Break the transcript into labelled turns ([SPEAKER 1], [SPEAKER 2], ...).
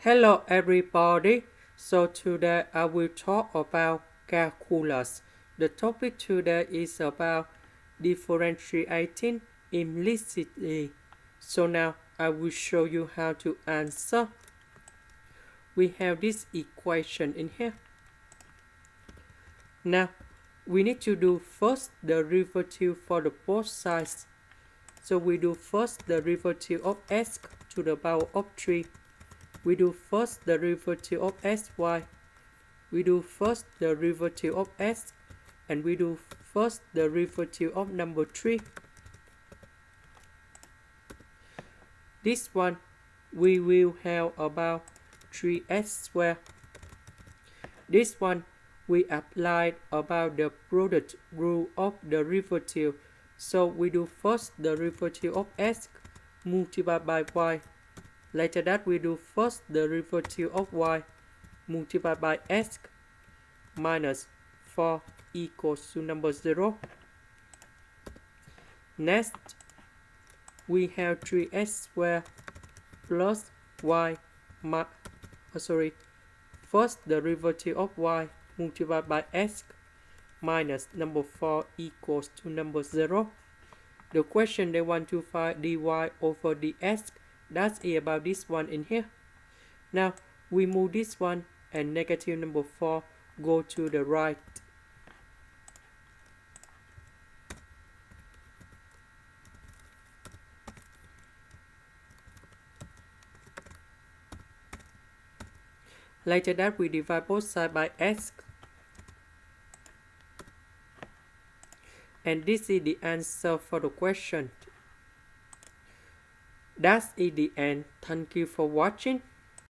[SPEAKER 1] Hello everybody. So today I will talk about calculus. The topic today is about differentiating implicitly. So now I will show you how to answer. We have this equation in here. Now we need to do first the derivative for the both sides. So we do first the derivative of x to the power of 3. We do first the derivative of xy. We do first the derivative of x, and we do first the derivative of number 3. This one we will have about 3x squared. This one we applied about the product rule of the derivative. So we do first the derivative of x multiplied by y. Later that we do first the derivative of y multiplied by x minus 4 equals to number 0. Next, we have 3x squared plus y, first the derivative of y multiplied by x minus number 4 equals to number 0. The question they want to find dy over dx. That's about this one in here. Now we move this one and negative number 4 go to the right. Later that we divide both sides by x. And this is the answer for the question. That's the end. Thank you for watching.